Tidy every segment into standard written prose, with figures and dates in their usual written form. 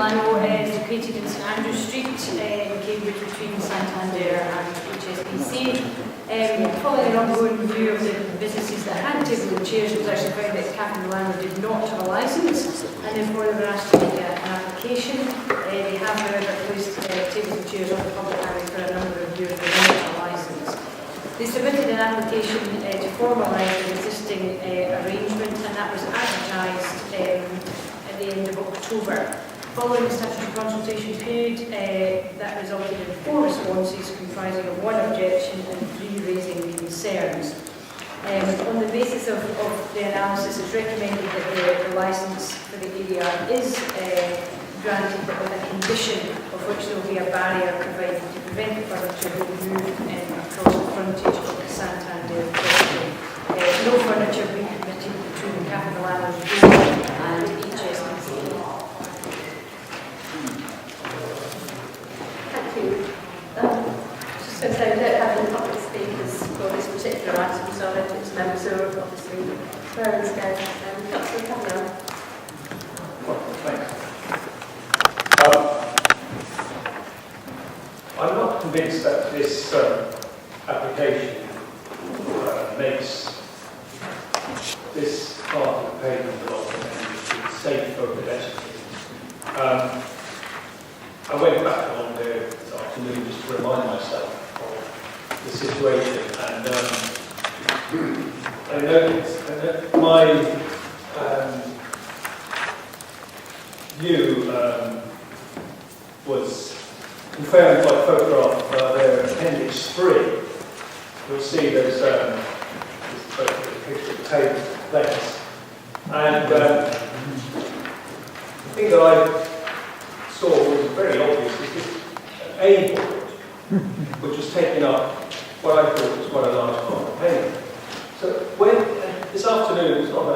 Milano is located in St Andrew Street in Cambridge between Santander and HSBC. Following an ongoing review of the businesses that had tables and chairs, it was actually found that Cafe Milano did not have a licence, and therefore they were asked to make an application. They have, however, placed tables and chairs on the public highway for a number of years without a licence. They submitted an application to formalise the existing arrangement, and that was advertised at the end of October. Following the statutory consultation period, that resulted in 4 responses comprising of 1 objection and 3 raising concerns. On the basis of the analysis, it's recommended that the licence for the area is granted, but with a condition of which there will be a barrier provided to prevent the furniture being moved across the frontage of the Santander property. No furniture being permitted between Cafe Milano's door and HSBC. Thank you. Just going to say we don't have any public speakers for this particular item, so I don't think members who are obviously very scared. Councillor Cavanagh. Thanks. I'm not convinced that this application makes this part of the pavement block safe for pedestrians. I went back along there this afternoon just to remind myself of the situation, and I noticed my view was confirmed by photograph there in Appendix 3. You'll see there's a picture of the table place. And the thing that I saw was very obvious. Is this A board, which was taking up what I thought was quite a large part of the pavement. So when this afternoon, it's not a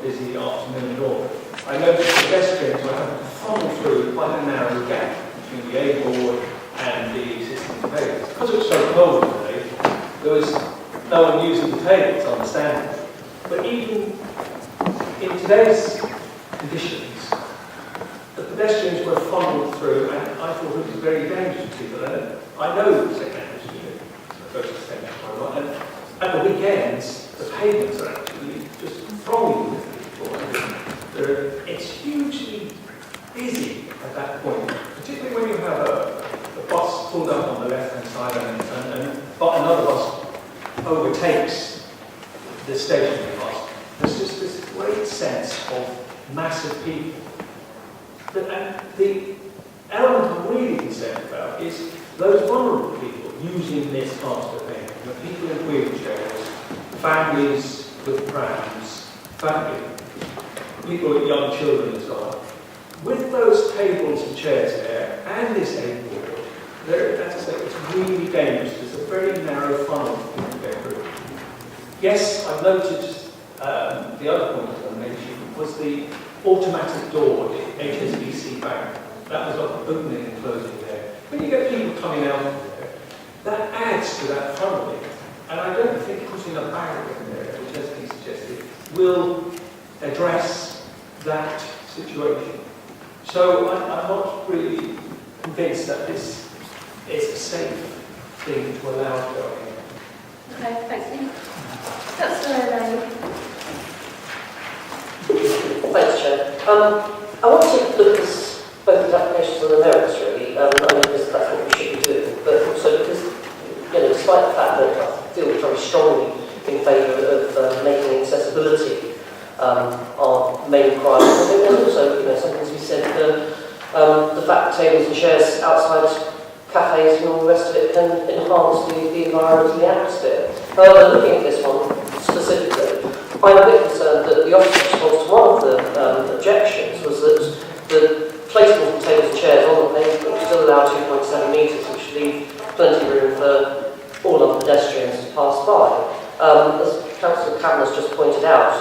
busy afternoon at all, I noticed pedestrians were having to funnel through quite a narrow gap between the A board and the existing pavement. Because it was so cold today, there was no one using the tables, understandably. But even in today's conditions, the pedestrians were funneled through, and I thought it was very dangerous to people. And I know St Andrew Street, the first extension quite a lot, and at the weekends, the pavements are actually just thronging with people. It's hugely busy at that point, particularly when you have a bus pulled up on the left-hand side but another bus overtakes the stationary bus. There's just this great sense of massive people. And the element I'm really concerned about is those vulnerable people using this part of the pavement. The people in wheelchairs, families with prams, people with young children and so on. With those tables and chairs there, and this A board, that's it's really dangerous. There's a very narrow funnel for people to go through. Yes, I've noted the other point that I mentioned was the automatic door, the HSBC bank. That was like opening and closing there. When you get people coming out of there, that adds to that funneling. And I don't think putting a barrier in there, which has been suggested, will address that situation. So I'm not really convinced that this is a safe thing to allow to go ahead. Okay, thank you. Councillor O'Reilly. Thanks, Chair. I want to look at both the applications and the merits, really, because that's what we should be doing, but also because, despite the fact that I feel very strongly in favour of making accessibility our main requirement, and also, some things we said, the fact that tables and chairs outside cafes and all the rest of it can enhance the environment and the atmosphere. However, looking at this one specifically, I'm a bit concerned that the officer's response to one of the objections was that the placement of tables and chairs on the pavement still allow 2.7 metres, which leave plenty of room for all other pedestrians to pass by. As Councillor Cavanagh's just pointed out,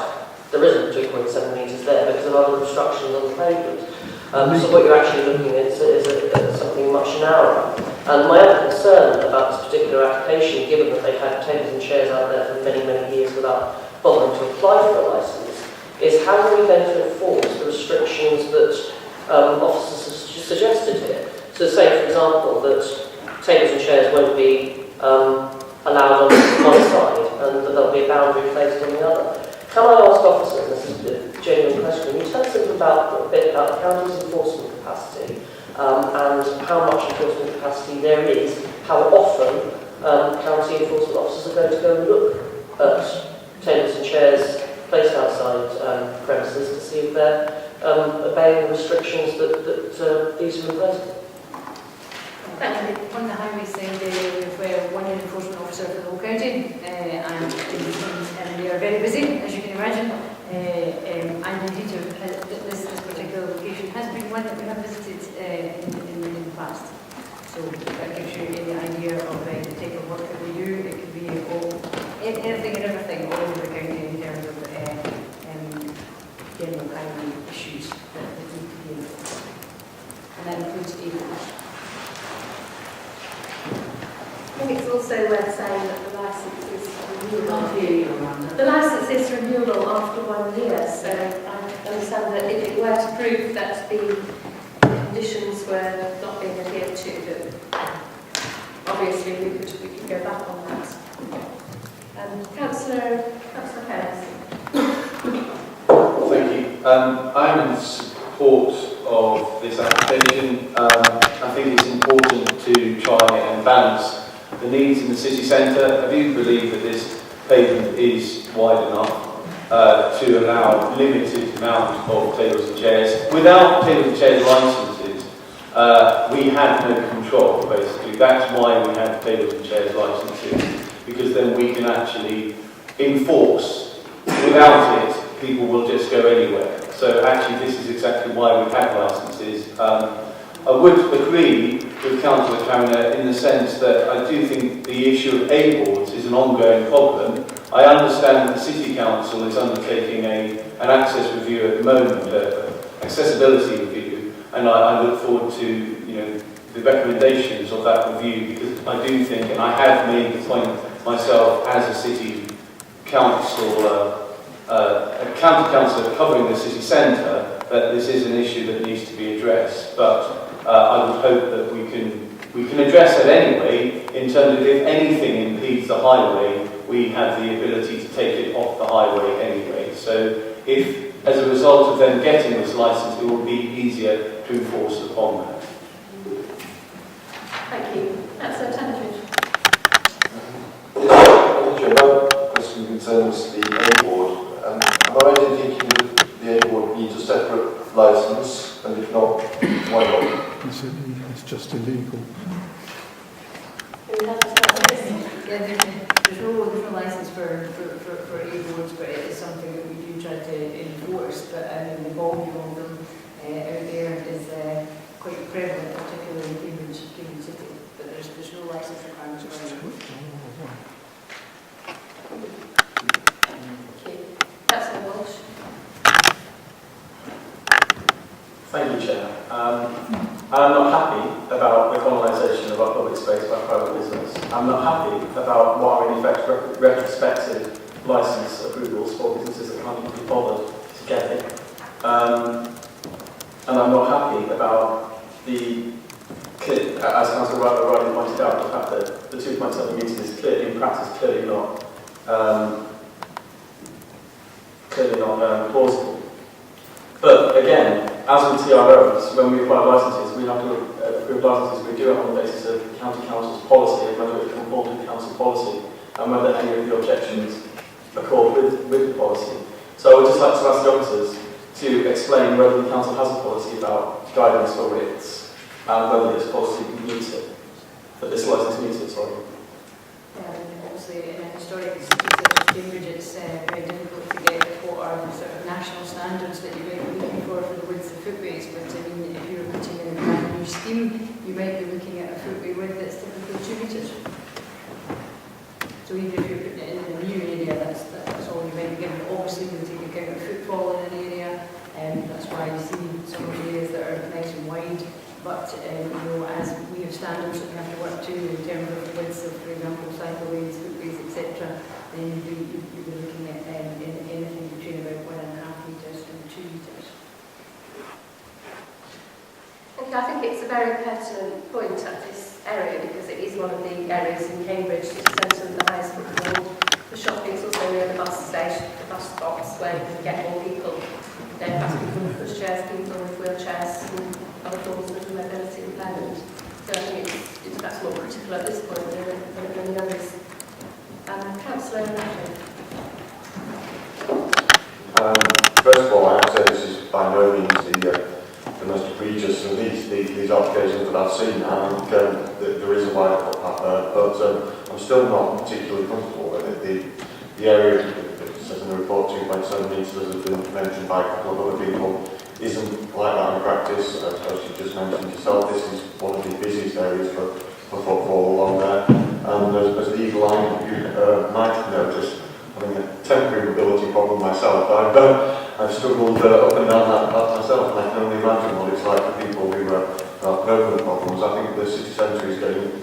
there isn't 2.7 metres there because of other obstructions on the pavement. So what you're actually looking at is something much narrower. And my other concern about this particular application, given that they've had tables and chairs out there for many, many years without bothering to apply for a licence, is how are we going to enforce the restrictions that officers have suggested here. So say, for example, that tables and chairs won't be allowed on one side and that there'll be a boundary placed on the other. Can I ask officers, this is a genuine question, can you tell us a bit about the county's enforcement capacity and how much enforcement capacity there is, how often county enforcement officers are going to go and look at tables and chairs placed outside premises to see if they're obeying the restrictions that these are imposed? On the highway side, we have one enforcement officer for the whole county, and they are very busy, as you can imagine. And indeed, this particular location has been one that we have visited in the past. So that gives you the idea of the type of work that we do. It could be anything and everything all over the county in terms of general highway issues that need to be enforced. And that includes vehicles. I think it's also worth saying that the licence is renewable. The licence is renewable after 1 year, so I understand that if it were to prove that the conditions were not being adhered to, that obviously we could go back on that. Councillor Harris. Thank you. I'm in support of this application. I think it's important to try and balance the needs in the city centre. I do believe that this pavement is wide enough to allow limited amount of tables and chairs. Without tables and chairs licences, we had no control, basically. That's why we have tables and chairs licences, because then we can actually enforce. Without it, people will just go anywhere. So actually this is exactly why we have licences. I would agree with Councillor Cameron in the sense that I do think the issue of A-boards is an ongoing problem. I understand that the City Council is undertaking an access review at the moment, accessibility review, and I look forward to the recommendations of that review, because I do think, and I have made the point myself as a City Council, a county councillor covering the city centre, that this is an issue that needs to be addressed. But I would hope that we can address it anyway, in terms of if anything impedes the highway, we have the ability to take it off the highway anyway. So if, as a result of them getting this licence, it will be easier to enforce upon that. Thank you. Councillor Tandridge. My question concerns the A-board. Am I right in thinking that the A-board needs a separate licence, and if not, why not? It's just illegal. There's no licence for A-boards, but it is something that we do try to enforce. But the volume of them out there is quite prevalent, particularly in Cambridge City. But there's no licence requirements for A-boards. Councillor Walsh. Thank you, Chair. I'm not happy about the colonisation of our public space by private business. I'm not happy about what are in effect retrospective licence approvals for businesses that can't even be bothered to get it. And I'm not happy about the, as Councillor rightly pointed out, the fact that the 2.7 metres is clear, in practice clearly not plausible. But again, as with TROs, when we apply licences, we have to approve licences. We do it on the basis of county council's policy and whether it conforms with council policy and whether any of the objections accord with the policy. So I would just like to ask the officers to explain whether the council has a policy about guidance for writs and whether this policy meets it, that this licence meets it, sorry. Obviously, in a historic city such as Cambridge, it's very difficult to get what are the sort of national standards that you might be looking for the width of footways. But I mean, if you're putting in a brand new scheme, you might be looking at a footway width that's typically 2 metres. So even if you're putting it in a new area, that's all you might be given. Obviously, you take account of footfall in an area, and that's why you see some of the areas that are nice and wide. But as we have standards that we have to work to in terms of the widths of, for example, cycleways, footways, etc., then you'd be looking at anything between about 1.5 metres and 2 metres. very pertinent point at this area because it is one of the areas in Cambridge, city centre and the highest footfall. The shopping is also near the bus station, the bus stops where you can get more people. They're asking for pushchairs, people with wheelchairs and other forms of mobility impairment. So I think it's perhaps more critical at this point than many others. Councillor Nashville. First of all, I have to say this is by no means the most egregious of these applications that I've seen. I think there is a wide footpath there, but I'm still not particularly comfortable with it. The area that says in the report 2.7 metres, as has been mentioned by a couple of other people, isn't like that in practice. As you just mentioned yourself, this is one of the busiest areas for footfall along there. And as the eagle eye you might have noticed, having a temporary mobility problem myself, I've struggled up and down that path myself, and I can only imagine what it's like for people who have permanent problems. I think the city centre is getting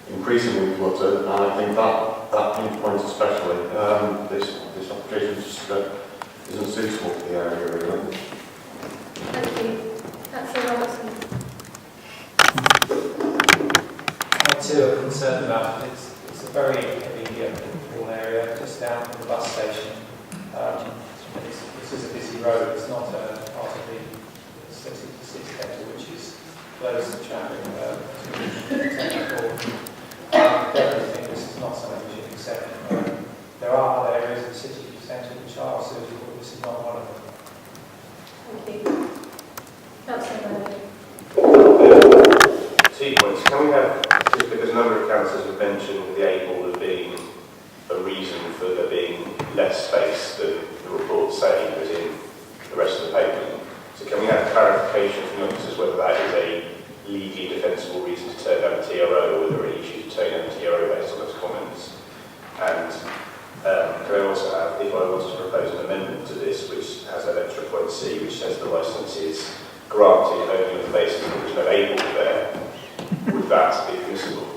increasingly cluttered, and I think that pinch point especially, this application just isn't suitable for the area really. Thank you. Councillor Robertson. I too are concerned about it. It's a very heavy footfall area just down from the bus station. This is a busy road. It's not a part of the city centre which is closed to traffic. I definitely think this is not something we should accept. There are other areas of the city centre which are suitable. This is not one of them. Thank you. Councillor Murray. 2 points. Can we have, just because a number of councillors have mentioned the able as being a reason for there being less space than the report saying was in the rest of the paper. So can we have clarification from the officers whether that is a legally defensible reason to turn down a TRO, or whether it should turn down a TRO based on those comments? And can I also have, if I wanted to propose an amendment to this, which has that extra point C, which says the licence is granted only on the basis that there's no able there, would that be admissible?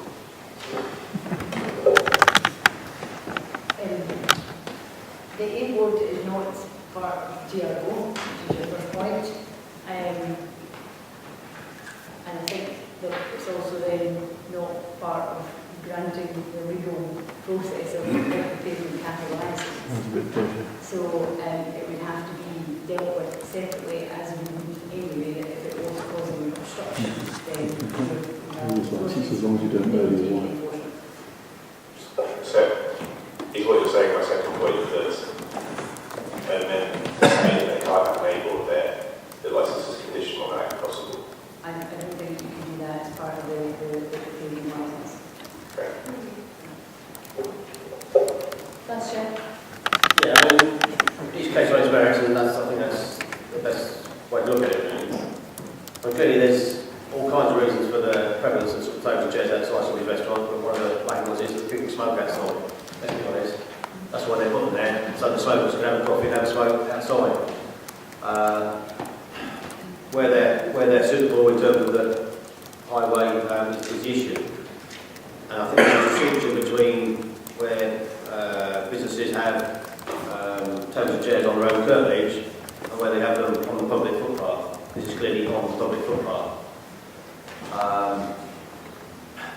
The A-board is not part of TRO, which is your first point. And I think that it's also then not part of granting the legal process of obtaining capital license. So it would have to be dealt with separately as we would anyway if it was causing obstruction. Then as long as you don't know the why. So, is what you're saying my second point that and then saying they can't have an able there, the licence is conditional on that if possible? I don't think you can do that as part of the trading license. Okay. That's Chair. Yeah, I mean, each case rates merits, and I think that's the best way to look at it, really. But clearly there's all kinds of reasons for the prevalence of sort of tables and chairs outside some of these restaurants, but one of the main ones is that people smoke outside, let's be honest. That's why they put them there, so the smokers can have a coffee and have a smoke outside. Where they're suitable in terms of the highway is the issue. And I think there's a distinction between where businesses have tables and chairs on their own curb edge and where they have them on the public footpath. This is clearly on the public footpath.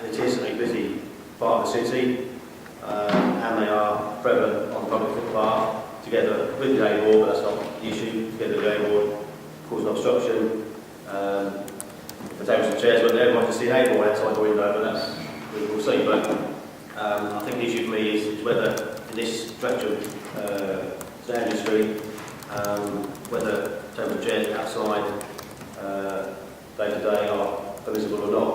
It is a busy part of the city, and they are prevalent on the public footpath together with the A-board, but that's not the issue, together with the A-board, causing obstruction. The tables and chairs were there, might just see an A-board outside the window, but that's, we'll see. But I think the issue for me is whether in this stretch of Stanley Street, whether tables and chairs outside day to day are permissible or not.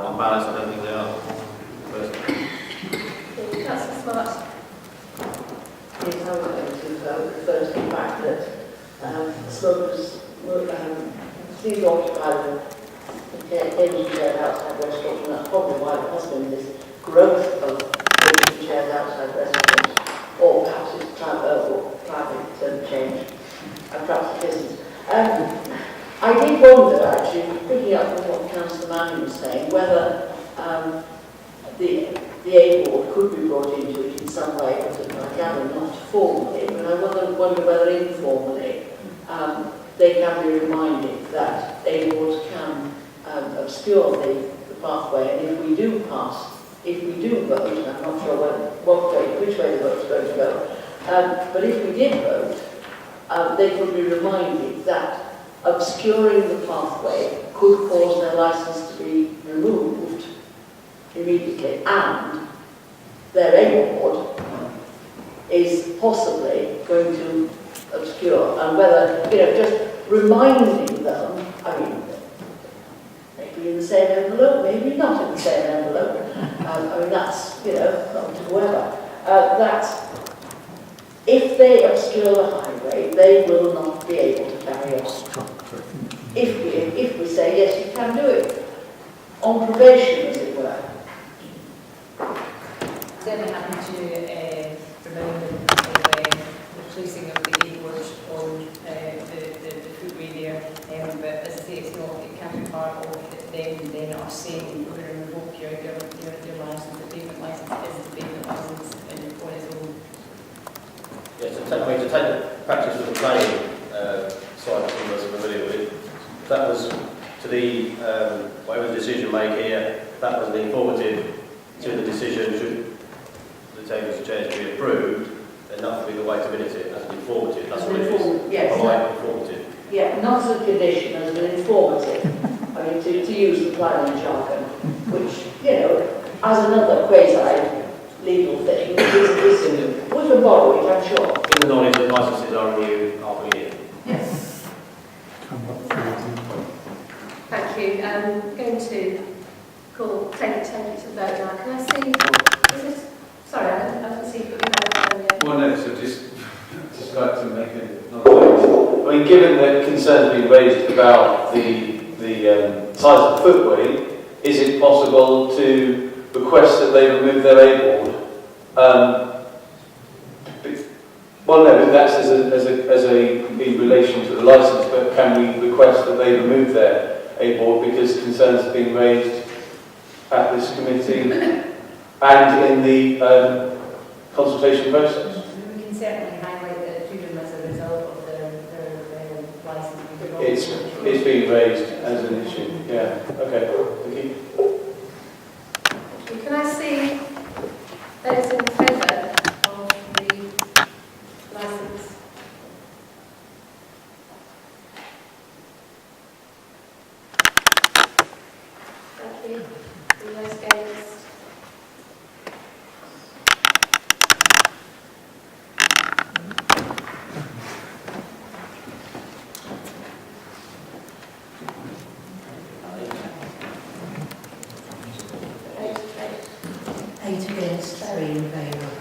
On balance, I don't think they are. Councillor Smart. Yes, I would like to refer to the fact that smokers do occupy the tables and chairs outside restaurants, and that's probably why there has been this growth of tables and chairs outside restaurants, or perhaps it's climate change, and perhaps it isn't. I did wonder, actually, picking up on what Councillor Manning was saying, whether the A-board could be brought into it in some way, but I gather not formally, but I wonder whether informally they can be reminded that A-boards can obscure the pathway, and if we do vote, and I'm not sure which way the vote's going to go, but if we did vote, they could be reminded that obscuring the pathway could cause their licence to be removed immediately, and their A board is possibly going to obscure, and whether, just reminding them, I mean, maybe in the same envelope, maybe not in the same envelope, I mean, that's, up to whoever, that if they obscure the highway, they will not be able to carry on. If we say, yes, you can do it, on probation, as it were. Certainly happy to remind them of the placing of the A-board on the footway there, but as I say, it can't be part of them then are saying we're going to revoke your licence. The payment licence is the payment licence on its own. Yes, to take the practice of the planning side of things, I'm familiar with it. That was to the whatever the decision made here. That was the informative to the decision. Should the tables of chairs be approved, then nothing will be the way to minute it as an informative. That's what it is. Yes. Polite informative. Yeah, not as a condition, as an informative. I mean, to use the planning jargon, which, as another quasi-legal thing, we can borrow it, I'm sure. In the knowledge that licences are renewed half a year. Yes. Come up with Thank you. I'm going to take it to vote now. Can I see, is this, sorry, I didn't see you put your hand up earlier. Well, no, so just like to make another point. I mean, given that concerns have been raised about the size of the footway, is it possible to request that they remove their A-board? Well, no, but that's in relation to the licence, but can we request that they remove their A-board because concerns have been raised at this committee and in the consultation process? We can certainly highlight that to them as a result of their licence. It's being raised as an issue. Yeah. Okay. Thank you. Can I see those in favour of the licence? Thank you. And those against? Eight against, very in favour.